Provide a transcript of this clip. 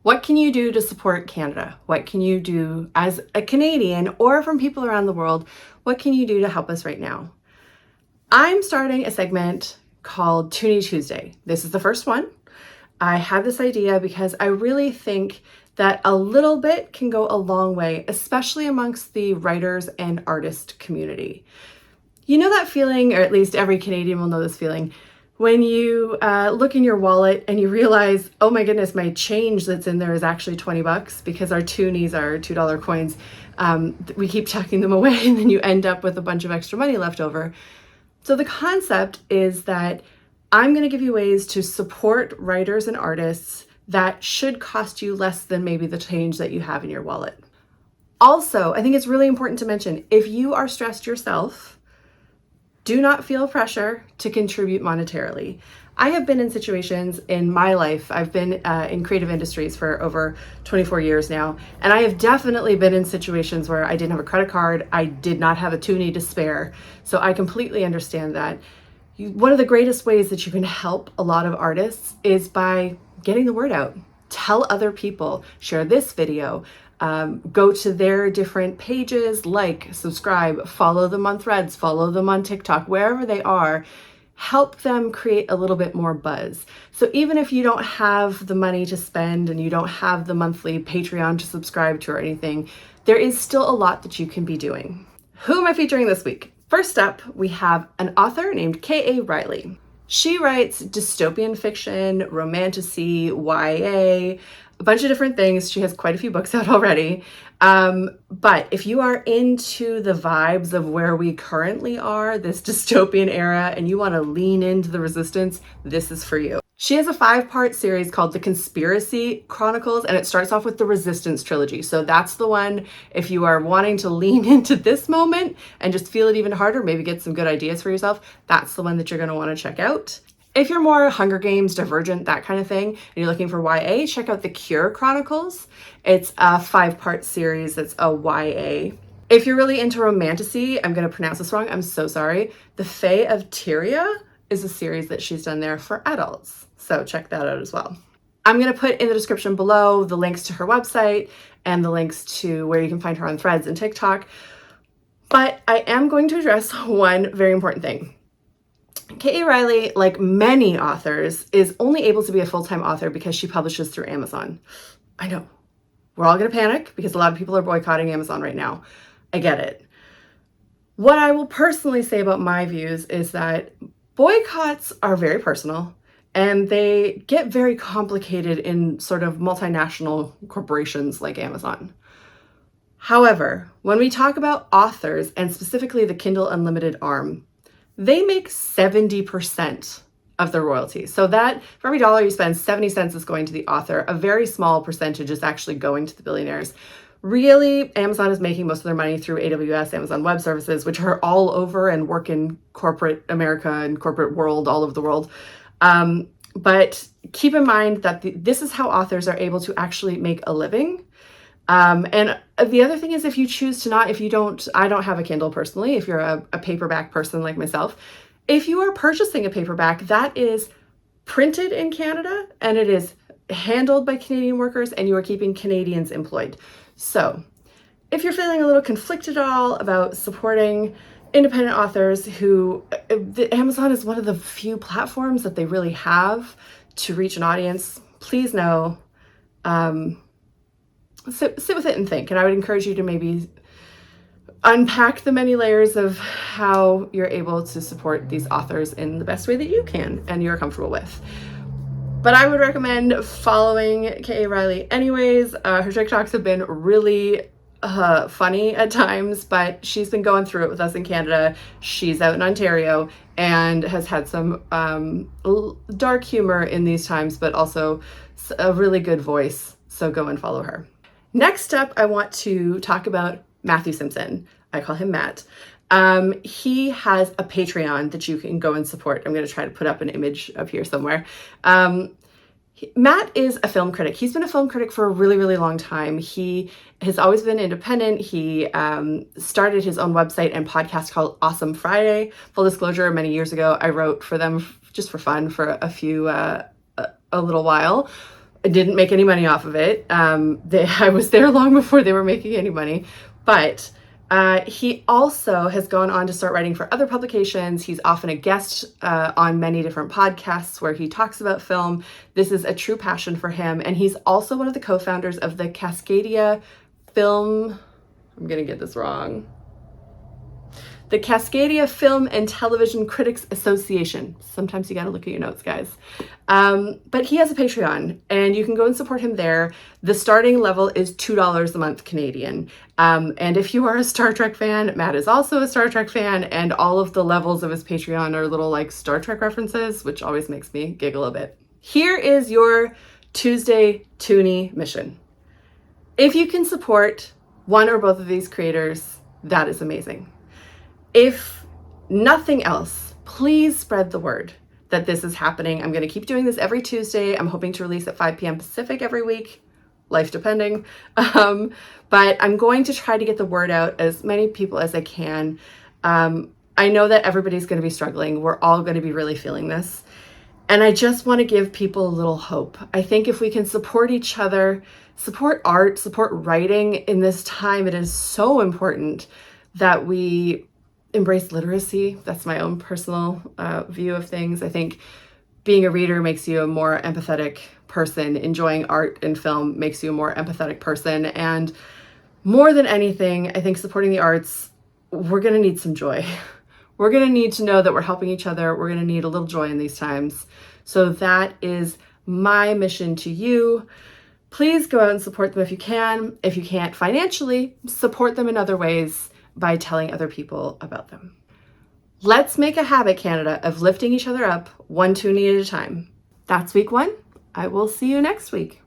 What can you do to support Canada? What can you do as a Canadian or from people around the world? What can you do to help us right now? I'm starting a segment called Toonie Tuesday. This is the first one. I had this idea because I really think that a little bit can go a long way, especially amongst the writers and artist community. You know that feeling, or at least every Canadian will know this feeling, when you look in your wallet and you realize, oh my goodness, my change that's in there is actually 20 bucks because our toonies are $2 coins. We keep tucking them away and then you end up with a bunch of extra money left over. So the concept is that I'm going to give you ways to support writers and artists that should cost you less than maybe the change that you have in your wallet. Also, I think it's really important to mention, if you are stressed yourself, do not feel pressure to contribute monetarily. I have been in situations in my life, I've been in creative industries for over 24 years now, and I have definitely been in situations where I didn't have a credit card, I did not have a toonie to spare, so I completely understand that. One of the greatest ways that you can help a lot of artists is by getting the word out. Tell other people, share this video, go to their different pages, like, subscribe, follow them on Threads, follow them on TikTok, wherever they are, help them create a little bit more buzz. So even if you don't have the money to spend and you don't have the monthly Patreon to subscribe to or anything, there is still a lot that you can be doing. Who am I featuring this week? First up, we have an author named Kat Arnett. She writes dystopian fiction, romantasy, YA, a bunch of different things. She has quite a few books out already. But if you are into the vibes of where we currently are, this dystopian era, and you want to lean into the resistance, this is for you. She has a 5-part series called The Conspiracy Chronicles, and it starts off with the Resistance trilogy. So that's the one, if you are wanting to lean into this moment and just feel it even harder, maybe get some good ideas for yourself, that's the one that you're going to want to check out. If you're more Hunger Games, Divergent, that kind of thing, and you're looking for YA, check out The Cure Chronicles. It's a 5-part series that's a YA. If you're really into romantasy, I'm going to pronounce this wrong, I'm so sorry. The Fae of Tyria is a series that she's done there for adults. So check that out as well. I'm going to put in the description below the links to her website and the links to where you can find her on Threads and TikTok. But I am going to address one very important thing. Kat Arnett, like many authors, is only able to be a full-time author because she publishes through Amazon. I know. We're all going to panic because a lot of people are boycotting Amazon right now. I get it. What I will personally say about my views is that boycotts are very personal and they get very complicated in sort of multinational corporations like Amazon. However, when we talk about authors and specifically the Kindle Unlimited arm, they make 70% of the royalties. So that for every dollar you spend, 70 cents is going to the author. A very small percentage is actually going to the billionaires. Really, Amazon is making most of their money through AWS, Amazon Web Services, which are all over and work in corporate America and corporate world, all over the world. But keep in mind that this is how authors are able to actually make a living. And the other thing is, if you choose to not, I don't have a Kindle personally, if you're a paperback person like myself, if you are purchasing a paperback, that is printed in Canada and it is handled by Canadian workers and you are keeping Canadians employed. So if you're feeling a little conflicted at all about supporting independent authors Amazon is one of the few platforms that they really have to reach an audience, please know, sit with it and think. And I would encourage you to maybe unpack the many layers of how you're able to support these authors in the best way that you can and you're comfortable with. But I would recommend following Kat Arnett anyways. Her TikToks have been really funny at times, but she's been going through it with us in Canada. She's out in Ontario and has had some dark humor in these times, but also a really good voice. So go and follow her. Next up, I want to talk about Matthew Simpson. I call him Matt. He has a Patreon that you can go and support. I'm going to try to put up an image up here somewhere. Matt is a film critic. He's been a film critic for a really, really long time. He has always been independent. He started his own website and podcast called Awesome Friday. Full disclosure, many years ago, I wrote for them just for fun for a little while. I didn't make any money off of it. I was there long before they were making any money, but he also has gone on to start writing for other publications. He's often a guest on many different podcasts where he talks about film. This is a true passion for him. And he's also one of the co-founders of the Cascadia Film, I'm going to get this wrong, the Cascadia Film and Television Critics Association. Sometimes you got to look at your notes, guys. But he has a Patreon, and you can go and support him there. The starting level is $2 a month Canadian. And if you are a Star Trek fan, Matt is also a Star Trek fan, and all of the levels of his Patreon are little like Star Trek references, which always makes me giggle a bit. Here is your Tuesday Toonie mission. If you can support one or both of these creators, that is amazing. If nothing else, please spread the word that this is happening. I'm going to keep doing this every Tuesday. I'm hoping to release at 5 p.m. Pacific every week, life depending. But I'm going to try to get the word out as many people as I can. I know that everybody's going to be struggling. We're all going to be really feeling this. And I just want to give people a little hope. I think if we can support each other, support art, support writing in this time, it is so important that we embrace literacy. That's my own personal view of things. I think being a reader makes you a more empathetic person. Enjoying art and film makes you a more empathetic person. And more than anything, I think supporting the arts, we're going to need some joy. We're going to need to know that we're helping each other. We're going to need a little joy in these times. So that is my mission to you. Please go out and support them if you can. If you can't financially, support them in other ways by telling other people about them. Let's make a habit, Canada, of lifting each other up one toonie at a time. That's week 1. I will see you next week.